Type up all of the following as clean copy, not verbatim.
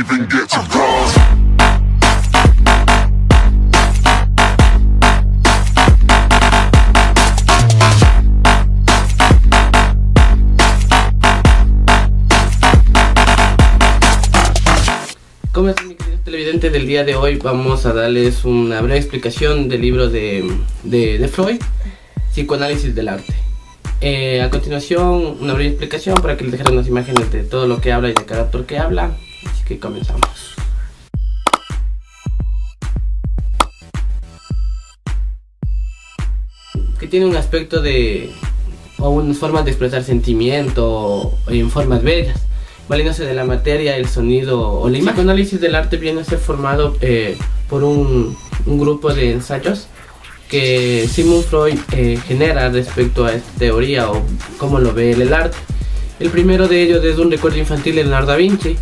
even get to cross. ¿Cómo están, mis queridos televidentes? Del día de hoy vamos a darles una breve explicación del libro de Freud, Psicoanálisis del arte. A continuación, una breve explicación para que les dejara unas imágenes de todo lo que habla y de cada autor que habla. Así que comenzamos. Que tiene un aspecto o unas formas de expresar sentimiento en formas bellas, valiéndose de la materia, el sonido o la imagen. El psicoanálisis del arte viene a ser formado por un grupo de ensayos que Sigmund Freud genera respecto a esta teoría o cómo lo ve el arte. El primero de ellos es un recuerdo infantil de Leonardo da Vinci.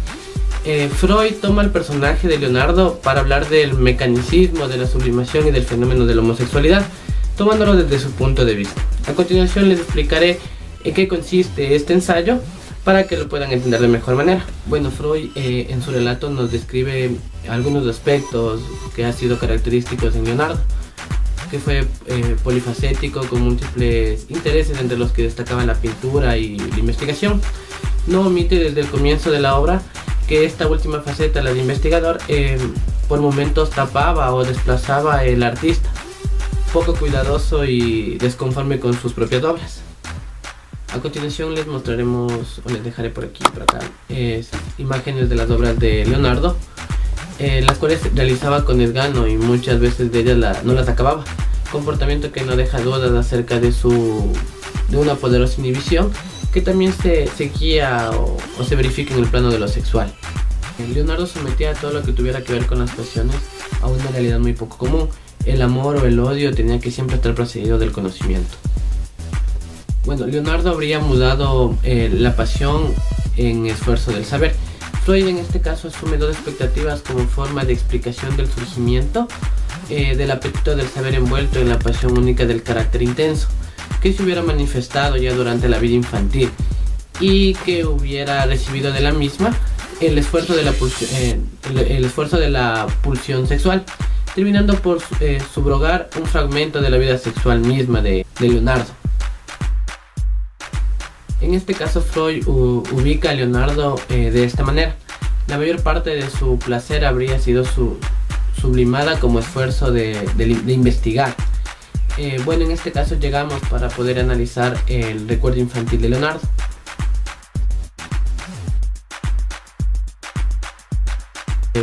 Freud toma el personaje de Leonardo para hablar del mecanicismo, de la sublimación y del fenómeno de la homosexualidad, tomándolo desde su punto de vista. A continuación les explicaré en qué consiste este ensayo para que lo puedan entender de mejor manera. Bueno, Freud en su relato nos describe algunos aspectos que han sido característicos en Leonardo, que fue polifacético, con múltiples intereses entre los que destacaban la pintura y la investigación. No omite desde el comienzo de la obra que esta última faceta, la de investigador, por momentos tapaba o desplazaba el artista, poco cuidadoso y desconforme con sus propias obras. A continuación les mostraremos, o les dejaré por aquí, por acá, imágenes de las obras de Leonardo, las cuales realizaba con desgano y muchas veces de ellas no las acababa, comportamiento que no deja dudas acerca de una poderosa inhibición que también se guía o se verifica en el plano de lo sexual. Leonardo sometía a todo lo que tuviera que ver con las pasiones a una realidad muy poco común. El amor o el odio tenía que siempre estar precedido del conocimiento. Bueno, Leonardo habría mudado la pasión en esfuerzo del saber. Freud en este caso asume dos expectativas como forma de explicación del surgimiento del apetito del saber envuelto en la pasión única del carácter intenso, que se hubiera manifestado ya durante la vida infantil y que hubiera recibido de la misma el esfuerzo de la pulsión sexual, terminando por subrogar un fragmento de la vida sexual misma de Leonardo. En este caso Freud ubica a Leonardo de esta manera. La mayor parte de su placer habría sido sublimada como esfuerzo de investigar. Bueno, en este caso llegamos para poder analizar el recuerdo infantil de Leonardo.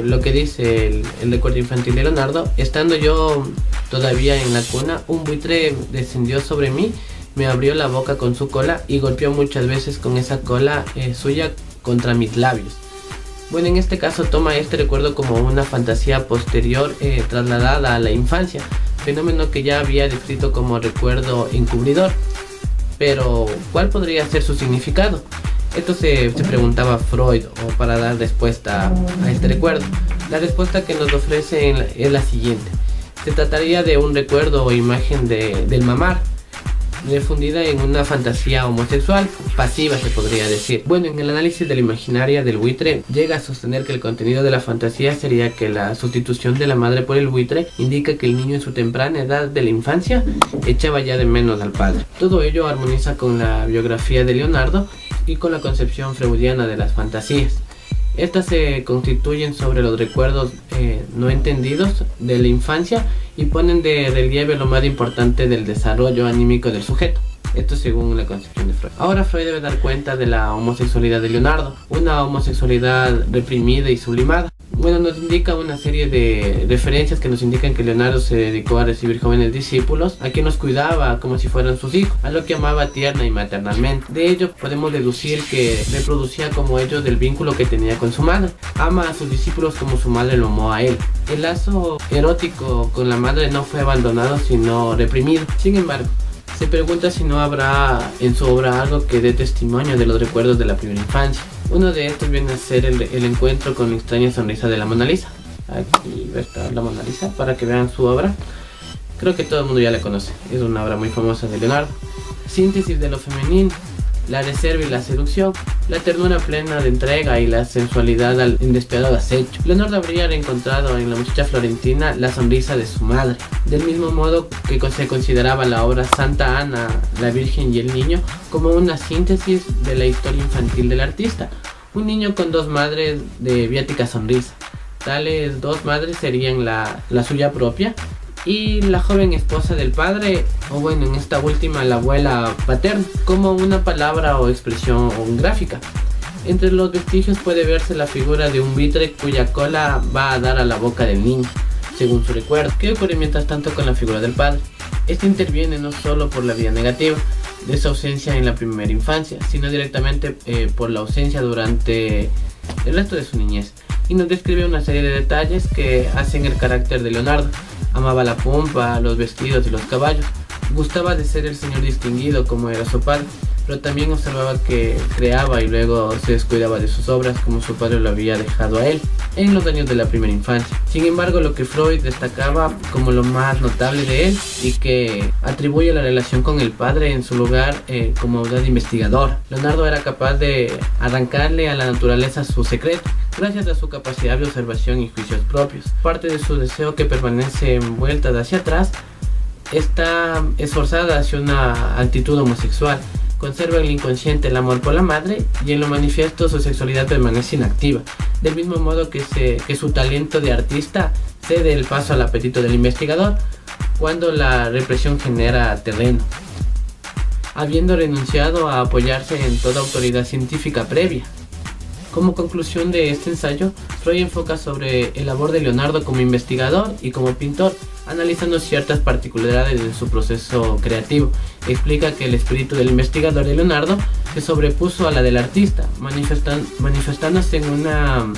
Lo que dice el recuerdo infantil de Leonardo: estando yo todavía en la cuna, un buitre descendió sobre mí, me abrió la boca con su cola y golpeó muchas veces con esa cola suya contra mis labios. Bueno, en este caso toma este recuerdo como una fantasía posterior trasladada a la infancia, fenómeno que ya había descrito como recuerdo encubridor. Pero, ¿cuál podría ser su significado? Esto se preguntaba Freud, o para dar respuesta a este recuerdo. La respuesta que nos ofrece es la siguiente: se trataría de un recuerdo o imagen del mamar, refundida en una fantasía homosexual, pasiva se podría decir. Bueno, en el análisis de la imaginaria del buitre, llega a sostener que el contenido de la fantasía sería que la sustitución de la madre por el buitre indica que el niño en su temprana edad de la infancia echaba ya de menos al padre. Todo ello armoniza con la biografía de Leonardo y con la concepción freudiana de las fantasías. Estas se constituyen sobre los recuerdos no entendidos de la infancia y ponen de relieve lo más importante del desarrollo anímico del sujeto. Esto según la concepción de Freud. Ahora Freud debe dar cuenta de la homosexualidad de Leonardo, una homosexualidad reprimida y sublimada. Bueno, nos indica una serie de referencias que nos indican que Leonardo se dedicó a recibir jóvenes discípulos, a quienes nos cuidaba como si fueran sus hijos, a lo que amaba tierna y maternalmente. De ello podemos deducir que reproducía como ellos del vínculo que tenía con su madre. Ama a sus discípulos como su madre lo amó a él. El lazo erótico con la madre no fue abandonado sino reprimido. Sin embargo, se pregunta si no habrá en su obra algo que dé testimonio de los recuerdos de la primera infancia. Uno de estos viene a ser el encuentro con la extraña sonrisa de la Mona Lisa. Aquí está la Mona Lisa para que vean su obra. Creo que todo el mundo ya la conoce. Es una obra muy famosa de Leonardo. Síntesis de lo femenino. la reserva y la seducción, la ternura plena de entrega y la sensualidad al despiadado acecho. Leonardo habría encontrado en la muchacha florentina la sonrisa de su madre, del mismo modo que se consideraba la obra Santa Ana, la Virgen y el Niño como una síntesis de la historia infantil del artista. Un niño con dos madres de viática sonrisa. Tales dos madres serían la suya propia y la joven esposa del padre, o bueno, en esta última la abuela paterna, como una palabra o expresión gráfica. Entre los vestigios puede verse la figura de un buitre cuya cola va a dar a la boca del niño, según su recuerdo. ¿Qué ocurre mientras tanto con la figura del padre? Este interviene no solo por la vía negativa de su ausencia en la primera infancia, sino directamente por la ausencia durante el resto de su niñez, y nos describe una serie de detalles que hacen el carácter de Leonardo. Amaba la pompa, los vestidos y los caballos. Gustaba de ser el señor distinguido como era su padre, pero también observaba que creaba y luego se descuidaba de sus obras como su padre lo había dejado a él en los años de la primera infancia. Sin embargo, lo que Freud destacaba como lo más notable de él y que atribuye la relación con el padre en su lugar como audaz investigador. Leonardo era capaz de arrancarle a la naturaleza su secreto gracias a su capacidad de observación y juicios propios. Parte de su deseo, que permanece envuelta hacia atrás, está esforzada hacia una actitud homosexual. Conserva en el inconsciente el amor por la madre y en lo manifiesto su sexualidad permanece inactiva, del mismo modo que su talento de artista cede el paso al apetito del investigador cuando la represión genera terreno. Habiendo renunciado a apoyarse en toda autoridad científica previa. Como conclusión de este ensayo, Freud enfoca sobre el labor de Leonardo como investigador y como pintor, analizando ciertas particularidades de su proceso creativo. Explica que el espíritu del investigador de Leonardo se sobrepuso a la del artista, manifestándose en una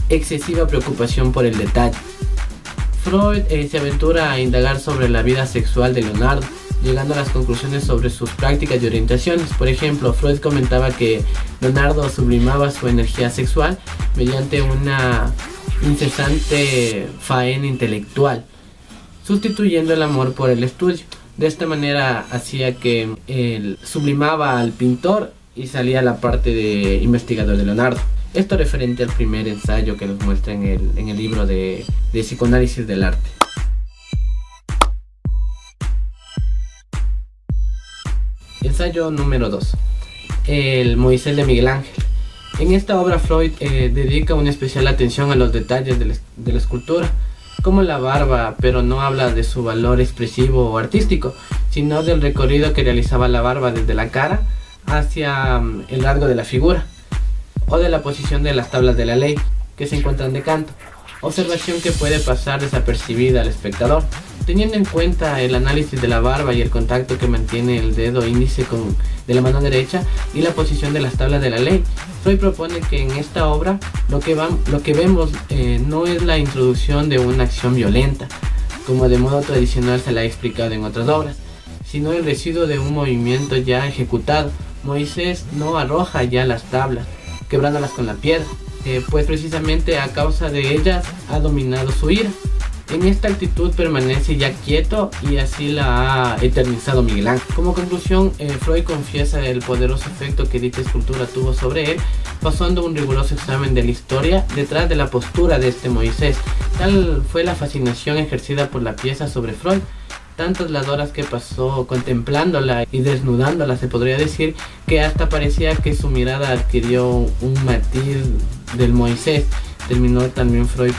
excesiva preocupación por el detalle. Freud se aventura a indagar sobre la vida sexual de Leonardo, llegando a las conclusiones sobre sus prácticas y orientaciones. Por ejemplo, Freud comentaba que Leonardo sublimaba su energía sexual mediante una incesante faena intelectual, sustituyendo el amor por el estudio. De esta manera hacía que él sublimaba al pintor y salía la parte de investigador de Leonardo. Esto referente al primer ensayo que nos muestra en el libro de psicoanálisis del arte. Ensayo número 2. El Moisés de Miguel Ángel. En esta obra Freud dedica una especial atención a los detalles de la escultura, como la barba, pero no habla de su valor expresivo o artístico, sino del recorrido que realizaba la barba desde la cara hacia el largo de la figura, o de la posición de las tablas de la ley que se encuentran de canto, observación que puede pasar desapercibida al espectador. Teniendo en cuenta el análisis de la barba y el contacto que mantiene el dedo índice de la mano derecha y la posición de las tablas de la ley, Freud propone que en esta obra lo que vemos no es la introducción de una acción violenta, como de modo tradicional se la ha explicado en otras obras, sino el residuo de un movimiento ya ejecutado. Moisés no arroja ya las tablas, quebrándolas con la piedra, pues precisamente a causa de ellas ha dominado su ira. En esta actitud permanece ya quieto y así la ha eternizado Miguel Ángel. Como conclusión, Freud confiesa el poderoso efecto que dicha escultura tuvo sobre él, pasando un riguroso examen de la historia detrás de la postura de este Moisés. Tal fue la fascinación ejercida por la pieza sobre Freud, tantas las horas que pasó contemplándola y desnudándola, se podría decir, que hasta parecía que su mirada adquirió un matiz del Moisés. Terminó también Freud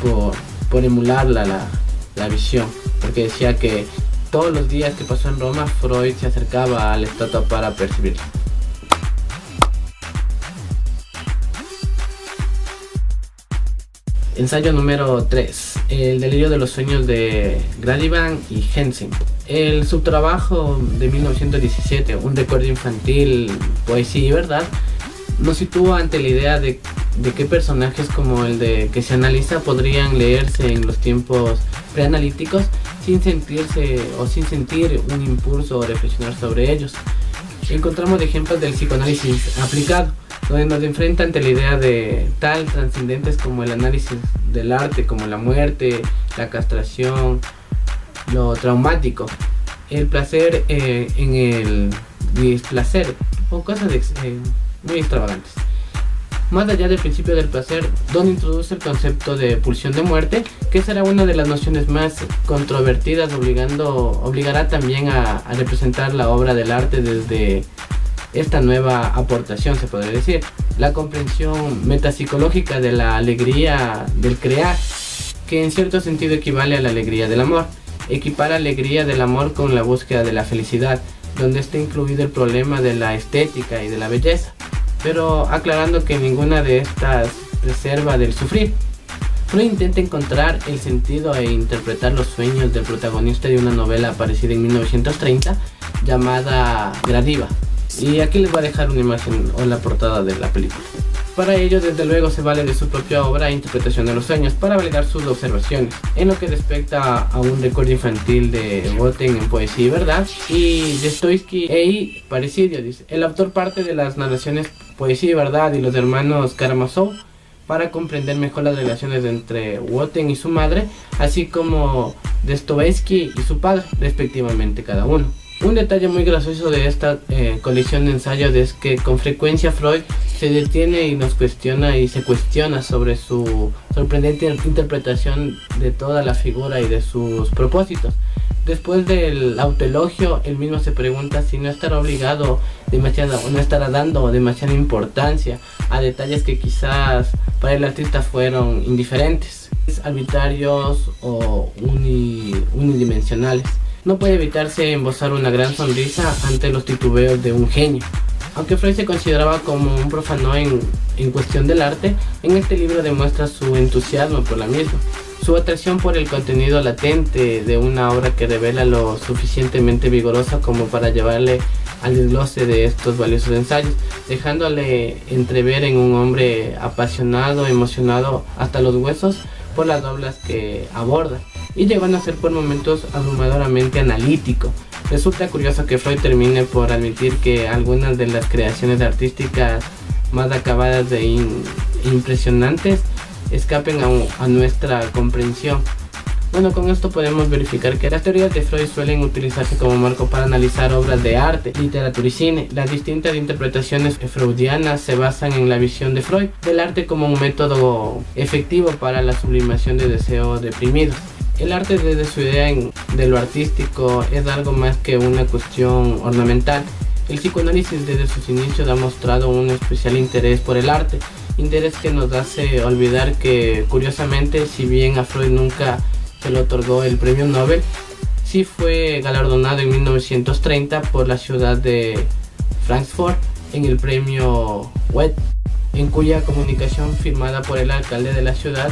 por emular la visión, porque decía que todos los días que pasó en Roma, Freud se acercaba a la estatua para percibirla. Ensayo número 3. El delirio de los sueños de Gradivan y Jensen. El subtrabajo de 1917, un recuerdo infantil, poesía y verdad, nos sitúa ante la idea de qué personajes como el de que se analiza podrían leerse en los tiempos preanalíticos sin sentir un impulso o reflexionar sobre ellos. Encontramos ejemplos del psicoanálisis aplicado, donde nos enfrenta ante la idea de tal trascendentes como el análisis del arte, como la muerte, la castración, lo traumático, el placer en el displacer, o cosas muy extravagantes. Más allá del principio del placer, donde introduce el concepto de pulsión de muerte, que será una de las nociones más controvertidas, obligará también a representar la obra del arte desde esta nueva aportación, se podría decir, la comprensión metapsicológica de la alegría del crear, que en cierto sentido equivale a la alegría del amor. Equipara alegría del amor con la búsqueda de la felicidad, donde está incluido el problema de la estética y de la belleza, pero aclarando que ninguna de estas preserva del sufrir. Freud intenta encontrar el sentido e interpretar los sueños del protagonista de una novela aparecida en 1930 llamada Gradiva. Y aquí les voy a dejar una imagen o la portada de la película. Para ello, desde luego, se vale de su propia obra e interpretación de los sueños para validar sus observaciones. En lo que respecta a un recuerdo infantil de Wotan en Poesía y Verdad y de Dostoyevsky e Parricidio, dice: el autor parte de las narraciones Poesía y Verdad y los hermanos Karamazov para comprender mejor las relaciones entre Wotan y su madre, así como Dostoyevsky y su padre, respectivamente cada uno. Un detalle muy gracioso de esta colección de ensayos es que con frecuencia Freud se detiene y nos cuestiona y se cuestiona sobre su sorprendente interpretación de toda la figura y de sus propósitos. Después del autoelogio, él mismo se pregunta si no estará obligado demasiado o no estará dando demasiada importancia a detalles que quizás para el artista fueron indiferentes, arbitrarios o unidimensionales. No puede evitarse embozar una gran sonrisa ante los titubeos de un genio. Aunque Freud se consideraba como un profano en cuestión del arte, en este libro demuestra su entusiasmo por la misma, su atracción por el contenido latente de una obra que revela lo suficientemente vigorosa como para llevarle al desglose de estos valiosos ensayos, dejándole entrever en un hombre apasionado, emocionado hasta los huesos por las obras que aborda, y llegando a ser por momentos abrumadoramente analítico. Resulta curioso que Freud termine por admitir que algunas de las creaciones artísticas más acabadas e impresionantes escapen a nuestra comprensión. Bueno, con esto podemos verificar que las teorías de Freud suelen utilizarse como marco para analizar obras de arte, literatura y cine. Las distintas interpretaciones freudianas se basan en la visión de Freud del arte como un método efectivo para la sublimación de deseos reprimidos. El arte, desde su idea de lo artístico, es algo más que una cuestión ornamental. El psicoanálisis desde sus inicios ha mostrado un especial interés por el arte, interés que nos hace olvidar que, curiosamente, si bien a Freud nunca se le otorgó el premio Nobel, sí fue galardonado en 1930 por la ciudad de Frankfurt en el premio Goethe, en cuya comunicación firmada por el alcalde de la ciudad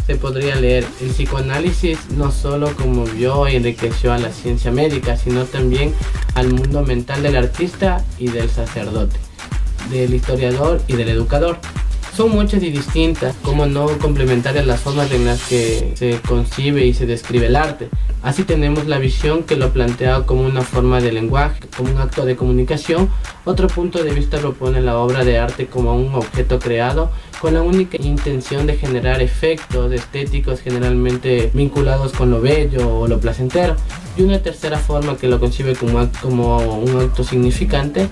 se podría leer: el psicoanálisis no solo conmovió y enriqueció a la ciencia médica, sino también al mundo mental del artista y del sacerdote, del historiador y del educador. Son muchas y distintas, como no complementarias, las formas en las que se concibe y se describe el arte. Así tenemos la visión que lo plantea como una forma de lenguaje, como un acto de comunicación. Otro punto de vista propone la obra de arte como un objeto creado con la única intención de generar efectos estéticos generalmente vinculados con lo bello o lo placentero. Y una tercera forma que lo concibe como un acto significante,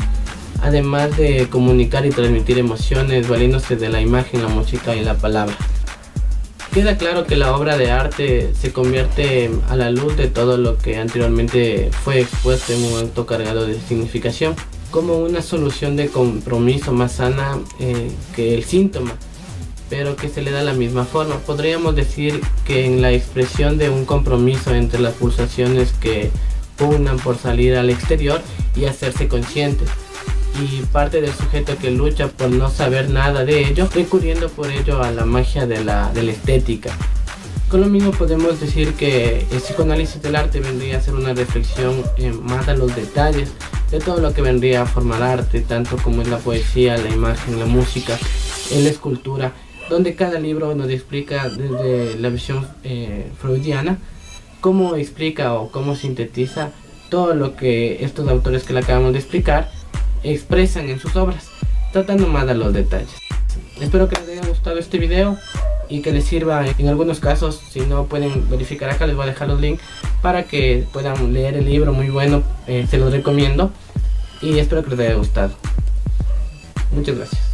además de comunicar y transmitir emociones valiéndose de la imagen, la música y la palabra. Queda claro que la obra de arte se convierte a la luz de todo lo que anteriormente fue expuesto en un acto cargado de significación, como una solución de compromiso más sana que el síntoma, pero que se le da la misma forma. Podríamos decir que en la expresión de un compromiso entre las pulsaciones que pugnan por salir al exterior y hacerse conscientes, y parte del sujeto que lucha por no saber nada de ello, recurriendo por ello a la magia de la estética. Con lo mismo podemos decir que el psicoanálisis del arte vendría a ser una reflexión más a los detalles de todo lo que vendría a formar arte, tanto como en la poesía, la imagen, la música, en la escultura, donde cada libro nos explica desde la visión freudiana cómo explica o cómo sintetiza todo lo que estos autores que le acabamos de explicar expresan en sus obras, tratando más de los detalles. Espero que les haya gustado este video y que les sirva en algunos casos. Si no pueden verificar acá, les voy a dejar los links para que puedan leer el libro, muy bueno, se los recomiendo y espero que les haya gustado. Muchas gracias.